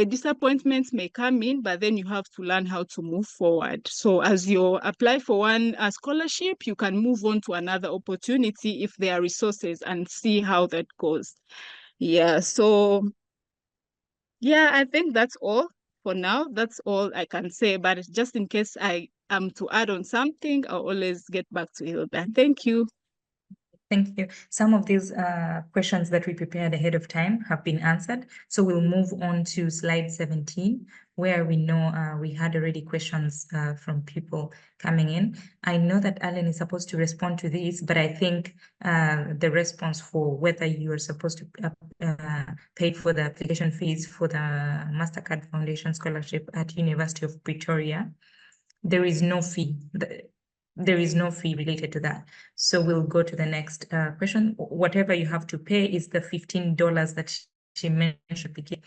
[SPEAKER 4] disappointments may come in, but then you have to learn how to move forward. So as you apply for one scholarship, you can move on to another opportunity if there are resources, and see how that goes. Yeah, so yeah, I think that's all for now. That's all I can say, but just in case I am to add on something, I'll always get back to Hilda. Thank you.
[SPEAKER 2] Thank you. Some of these questions that we prepared ahead of time have been answered. So we'll move on to slide 17, where we know we had already questions from people coming in. I know that Alan is supposed to respond to these, but I think the response for whether you are supposed to pay for the application fees for the Mastercard Foundation Scholarship at University of Pretoria, there is no fee. There is no fee related to that. So we'll go to the next question. Whatever you have to pay is the $15 that she mentioned.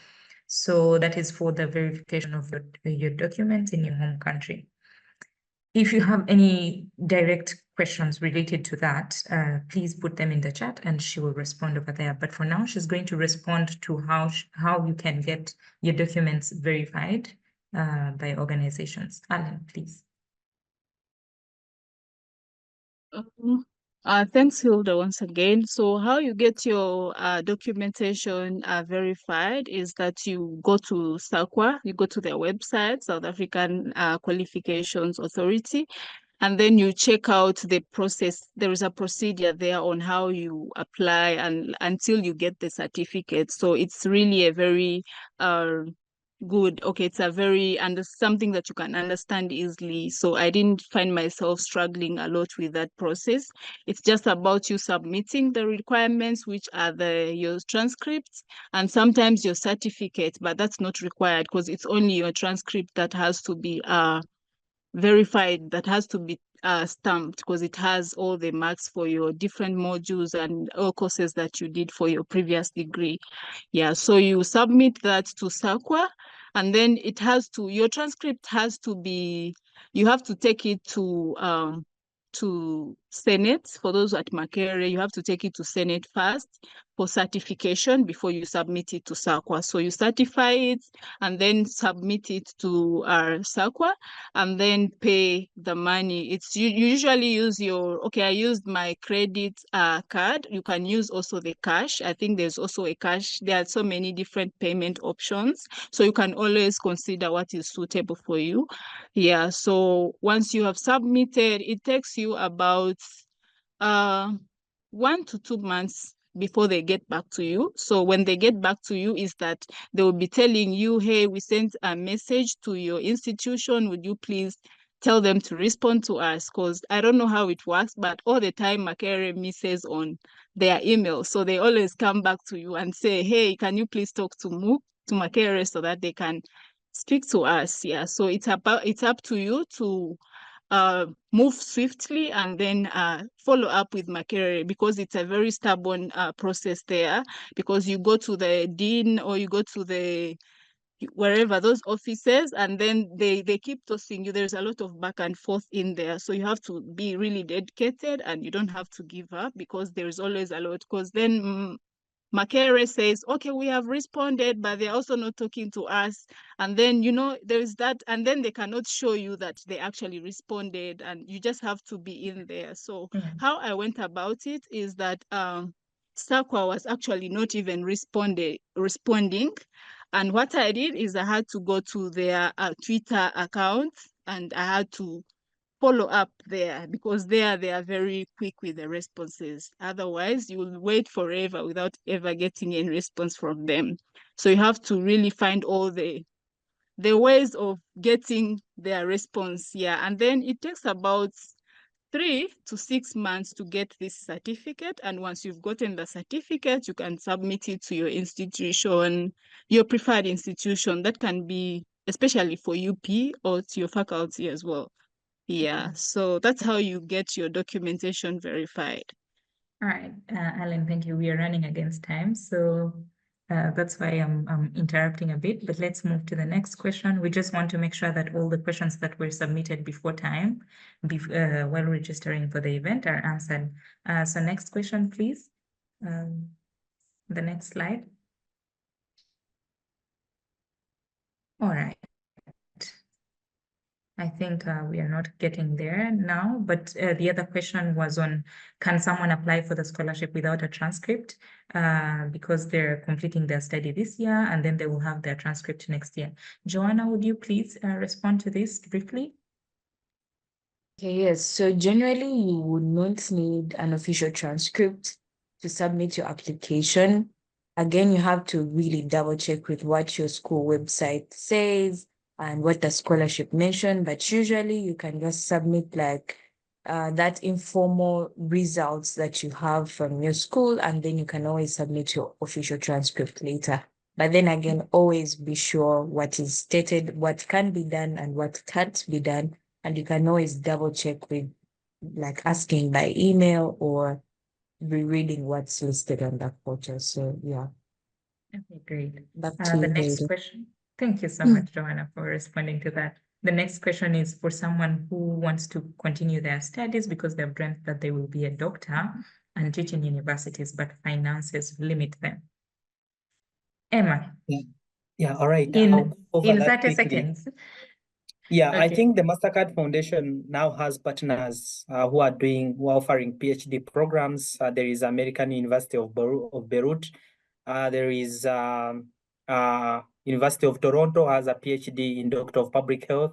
[SPEAKER 2] So that is for the verification of your documents in your home country. If you have any direct questions related to that, please put them in the chat and she will respond over there. But for now, she's going to respond to how you can get your documents verified by organizations. Alan, please.
[SPEAKER 4] Thanks, Hilda, once again. So how you get your documentation verified is that you go to SAQA, you go to their website, South African Qualifications Authority, and then you check out the process. There is a procedure there on how you apply and until you get the certificate. So it's really a very good. Okay, it's a very something that you can understand easily. So I didn't find myself struggling a lot with that process. It's just about you submitting the requirements, which are your transcripts and sometimes your certificate, but that's not required because it's only your transcript that has to be verified, that has to be stamped because it has all the marks for your different modules and all courses that you did for your previous degree. Yeah, so you submit that to SAQA, and then your transcript has to be, you have to take it to Senate. For those at Makerere, you have to take it to Senate first for certification before you submit it to SAQA. So you certify it and then submit it to our SAQA and then pay the money. You usually use I used my credit card. You can use also the cash. I think there's also a cash. There are so many different payment options. So you can always consider what is suitable for you. Yeah, so once you have submitted, it takes you about 1 to 2 months before they get back to you. So when they get back to you is that they will be telling you, hey, we sent a message to your institution. Would you please tell them to respond to us? Because I don't know how it works, but all the time Makerere misses on their email. So they always come back to you and say, hey, can you please talk to Makerere so that they can speak to us? Yeah, so it's up to you to move swiftly and then follow up with Makerere, because it's a very stubborn process there, because you go to the dean or you go to wherever those offices, and then they keep tossing you. There's a lot of back and forth in there, so you have to be really dedicated and you don't have to give up, because there's always a lot. Because then Makerere says, okay, we have responded, but they're also not talking to us. And then, there's that, and then they cannot show you that they actually responded, and you just have to be in there. So how I went about it is that SAQA was actually not even responding. And what I did is I had to go to their Twitter account and I had to follow up there, because they are very quick with the responses. Otherwise, you will wait forever without ever getting any response from them. So you have to really find all the ways of getting their response. Yeah, and then it takes about 3 to 6 months to get this certificate. And once you've gotten the certificate, you can submit it to your institution, your preferred institution. That can be especially for UP or to your faculty as well. Yeah, so that's how you get your documentation verified.
[SPEAKER 2] All right, Alan, thank you. We are running against time, so that's why I'm interrupting a bit, but let's move to the next question. We just want to make sure that all the questions that were submitted before time, while registering for the event, are answered. So next question, please. The next slide. All right. I think we are not getting there now, but the other question was on, can someone apply for the scholarship without a transcript because they're completing their study this year and then they will have their transcript next year? Joanna, would you please respond to this briefly?
[SPEAKER 6] Okay, yes. So generally, you would not need an official transcript to submit your application. Again, you have to really double check with what your school website says and what the scholarship mentioned, but usually you can just submit like that informal results that you have from your school, and then you can always submit your official transcript later. But then again, always be sure what is stated, what can be done and what can't be done. And you can always double check with like asking by email or rereading what's listed on that portal. So yeah.
[SPEAKER 2] Okay, great.
[SPEAKER 6] Back to
[SPEAKER 2] The
[SPEAKER 6] you,
[SPEAKER 2] next
[SPEAKER 6] Hilda.
[SPEAKER 2] question. Thank you so much, Joanna, for responding to that. The next question is for someone who wants to continue their studies because they've dreamt that they will be a doctor and teach in universities, but finances limit them. Emma,
[SPEAKER 3] Yeah, all right.
[SPEAKER 2] in
[SPEAKER 3] I'll go over
[SPEAKER 2] in
[SPEAKER 3] that
[SPEAKER 2] 30
[SPEAKER 3] quickly.
[SPEAKER 2] seconds.
[SPEAKER 3] Yeah, I
[SPEAKER 2] Okay.
[SPEAKER 3] think the Mastercard Foundation now has partners who are offering PhD programs. There is American University of Beirut. There is University of Toronto has a PhD in Doctor of Public Health,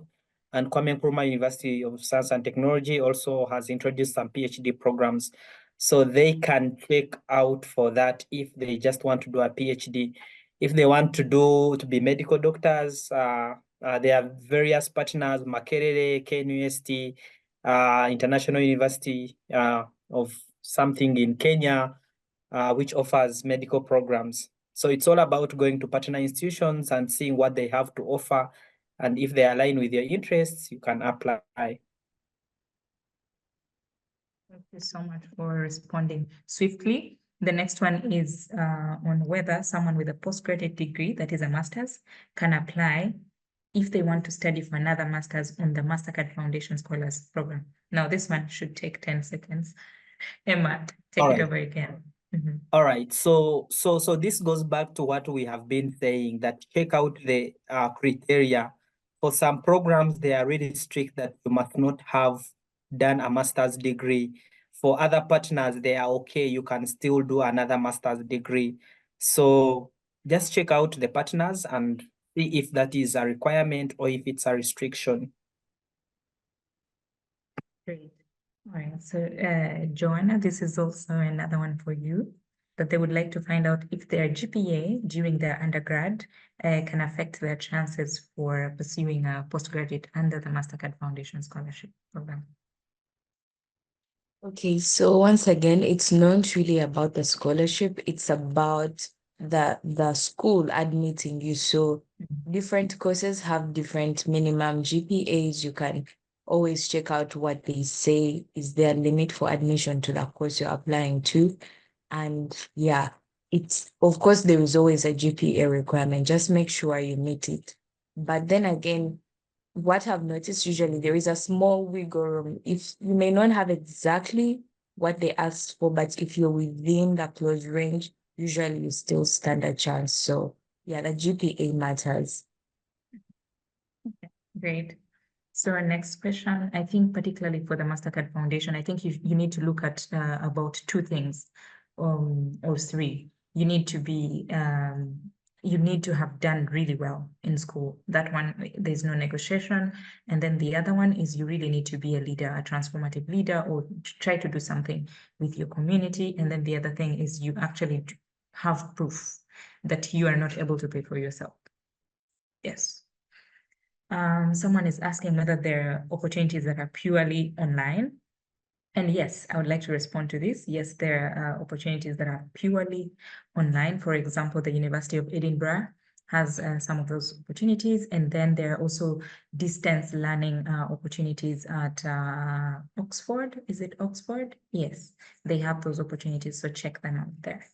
[SPEAKER 3] and Kwame Nkrumah University of Science and Technology also has introduced some PhD programs. So they can check out for that if they just want to do a PhD If they want to be medical doctors, there are various partners, Makerere, KNUST, International University of something in Kenya, which offers medical programs. So it's all about going to partner institutions and seeing what they have to offer. And if they align with your interests, you can apply.
[SPEAKER 2] Thank you so much for responding swiftly. The next one is on whether someone with a postgraduate degree, that is a master's, can apply if they want to study for another master's on the Mastercard Foundation Scholars Program. Now, this one should take 10 seconds. Emma, take
[SPEAKER 3] All
[SPEAKER 2] it
[SPEAKER 3] right.
[SPEAKER 2] over again. Mhm.
[SPEAKER 3] All right, so this goes back to what we have been saying, that check out the criteria. For some programs, they are really strict that you must not have done a master's degree. For other partners, they are okay, you can still do another master's degree. So just check out the partners and see if that is a requirement or if it's a restriction.
[SPEAKER 2] Great. All right, so Joanna, this is also another one for you, that they would like to find out if their GPA during their undergrad can affect their chances for pursuing a postgraduate under the Mastercard Foundation Scholarship Program.
[SPEAKER 6] Okay, so once again, it's not really about the scholarship, it's about the school admitting you. So different courses have different minimum GPAs. You can always check out what they say is their limit for admission to the course you're applying to. And yeah, it's, of course, there is always a GPA requirement. Just make sure you meet it. But then again, what I've noticed, usually there is a small wiggle room. If you may not have exactly what they asked for, but if you're within the close range, usually you still stand a chance. So yeah, the GPA matters.
[SPEAKER 2] Okay, great. So our next question, I think particularly for the Mastercard Foundation, I think you need to look at about two things or three. You need to be you need to have done really well in school. That one, there's no negotiation. And then the other one is you really need to be a leader, a transformative leader, or try to do something with your community. And then the other thing is you actually have proof that you are not able to pay for yourself. Yes. Someone is asking whether there are opportunities that are purely online. And yes, I would like to respond to this. Yes, there are opportunities that are purely online. For example, the University of Edinburgh has some of those opportunities. And then there are also distance learning opportunities at Oxford. Is it Oxford? Yes, they have those opportunities. So check them out there.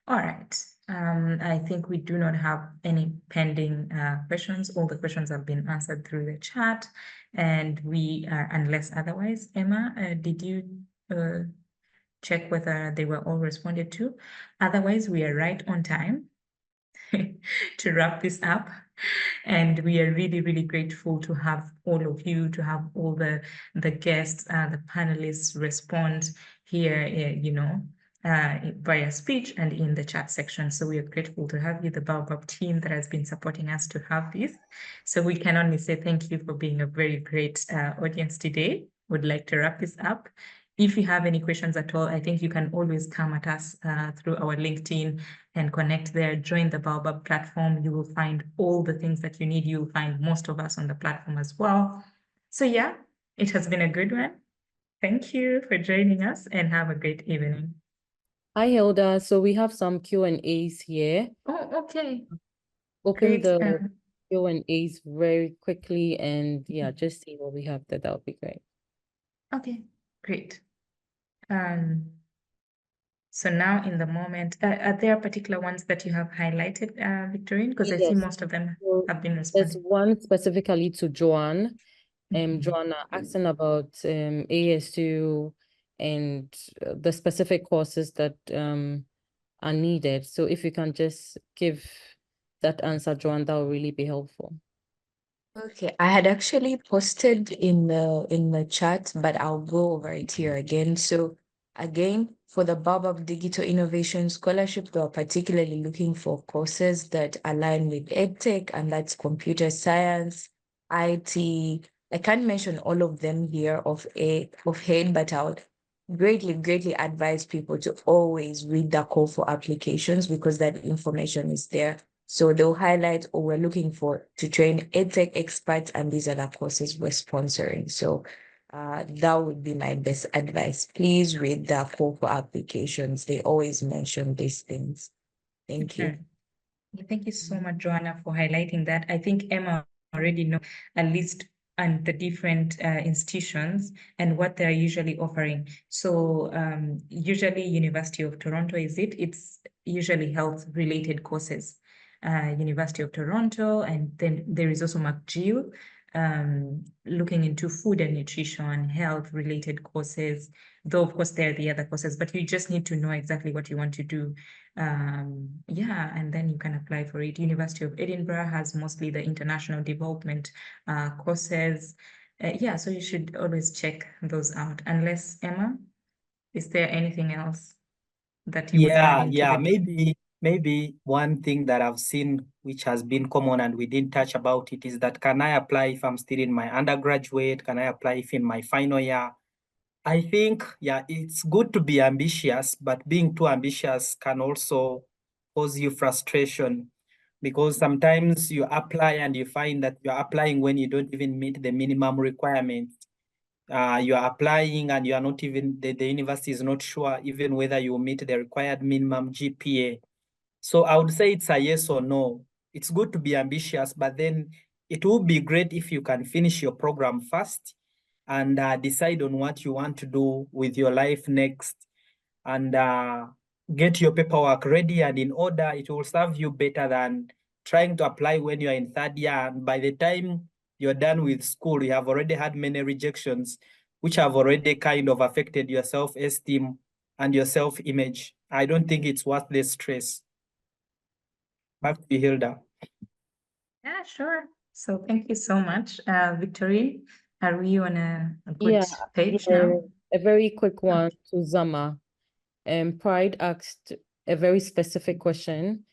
[SPEAKER 2] All right. I think we do not have any pending questions. All the questions have been answered through the chat, and we are, unless otherwise, Emma, did you check whether they were all responded to? Otherwise, we are right on time to wrap this up. And we are really, really grateful to have all of you, to have all the guests, the panelists respond here, via speech and in the chat section. So we are grateful to have you, the Baobab team that has been supporting us to have this. So we can only say thank you for being a very great audience today. Would like to wrap this up. If you have any questions at all, I think you can always come at us through our LinkedIn and connect there. Join the Baobab platform. You will find all the things that you need. You'll find most of us on the platform as well. So yeah, it has been a good one. Thank you for joining us and have a great evening.
[SPEAKER 7] Hi, Hilda. So we have some Q&As here.
[SPEAKER 2] Oh, okay.
[SPEAKER 7] Open
[SPEAKER 2] Great.
[SPEAKER 7] the Q&As very quickly and yeah, just see what we have there. That would be great.
[SPEAKER 2] Okay, great. So now in the moment, are there particular ones that you have highlighted, Victorine? Because I see
[SPEAKER 7] Yes.
[SPEAKER 2] most of them
[SPEAKER 7] So
[SPEAKER 2] have been
[SPEAKER 7] there's
[SPEAKER 2] responded.
[SPEAKER 7] one specifically to Joanne.
[SPEAKER 2] Mhm.
[SPEAKER 7] Joanna asking about AS2 and the specific courses that are needed. So if you can just give that answer, Joanne, that will really be helpful.
[SPEAKER 6] Okay, I had actually posted in the chat, but I'll go over it here again. So again, for the Baobab Digital Innovation Scholarship, we are particularly looking for courses that align with EdTech, and that's computer science, IT. I can't mention all of them here of head, but greatly advise people to always read the call for applications because that information is there. So they'll highlight, oh, we're looking to train EdTech experts, and these are the courses we're sponsoring. So that would be my best advice. Please read the call for applications. They always mention these things. Thank you.
[SPEAKER 2] Thank you so much, Joanna, for highlighting that. I think Emma already know at least and the different institutions and what they're usually offering. So usually University of Toronto it's usually health-related courses. University of Toronto, and then there is also McGill, looking into food and nutrition, health-related courses, though of course there are the other courses, but you just need to know exactly what you want to do. Yeah, and then you can apply for it. University of Edinburgh has mostly the international development courses. Yeah, so you should always check those out. Unless, Emma, is there anything else that you would add into the...
[SPEAKER 3] Maybe one thing that I've seen which has been common and we didn't touch about it is that, can I apply if I'm still in my undergraduate? Can I apply if in my final year? I think, yeah, it's good to be ambitious, but being too ambitious can also cause you frustration, because sometimes you apply and you find that you're applying when you don't even meet the minimum requirements. You are applying and you are not even, the university is not sure even whether you meet the required minimum GPA. So I would say it's a yes or no. It's good to be ambitious, but then it would be great if you can finish your program first and decide on what you want to do with your life next, and get your paperwork ready and in order. It will serve you better than trying to apply when you're in third year, and by the time you're done with school, you have already had many rejections, which have already kind of affected your self-esteem and your self-image. I don't think it's worth the stress. Back to you, Hilda.
[SPEAKER 2] Yeah, sure. So thank you so much. Victorine, are we on a good page now?
[SPEAKER 7] A very quick one to Zama. Pride asked a very specific question.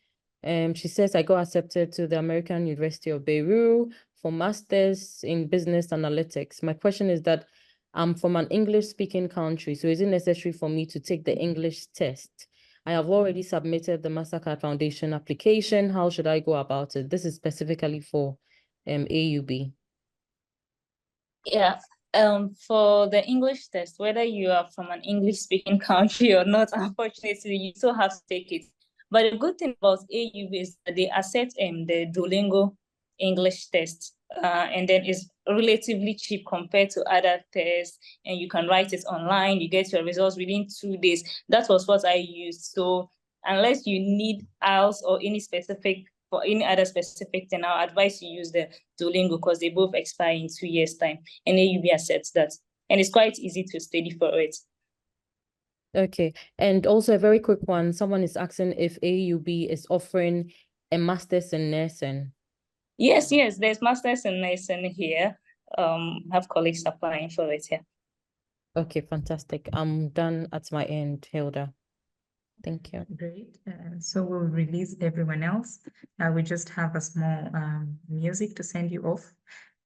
[SPEAKER 7] She says, I got accepted to the American University of Beirut for Masters in Business Analytics. My question is that I'm from an English-speaking country, so is it necessary for me to take the English test? I have already submitted the Mastercard Foundation application. How should I go about it? This is specifically for AUB.
[SPEAKER 5] Yeah. For the English test, whether you are from an English-speaking country or not, unfortunately, you still have to take it. But the good thing about AUB is that they accept the Duolingo English test, and then it's relatively cheap compared to other tests, and you can write it online. You get your results within 2 days. That was what I used. So unless you need IELTS or any other specific thing, I'll advise you use the Duolingo because they both expire in 2 years' time, and AUB accepts that. And it's quite easy to study for it.
[SPEAKER 7] Okay, and also a very quick one. Someone is asking if AUB is offering a master's in nursing.
[SPEAKER 5] Yes, there's masters in nursing here. Have colleagues applying for it here.
[SPEAKER 7] Okay, fantastic. I'm done at my end, Hilda. Thank you.
[SPEAKER 2] Great. So we'll release everyone else. We just have a small music to send you off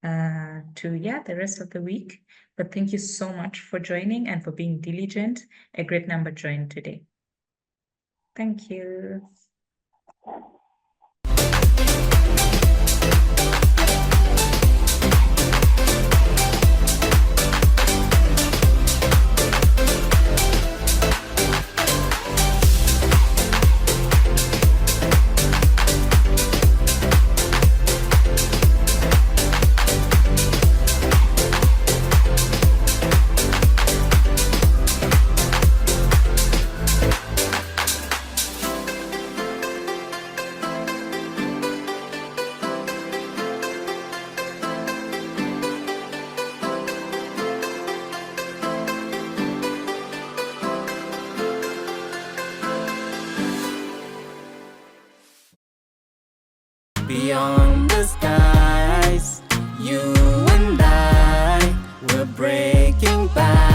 [SPEAKER 2] to the rest of the week. But thank you so much for joining and for being diligent. A great number joined today. Thank you.
[SPEAKER 1] Beyond the skies, you and I, we're breaking back.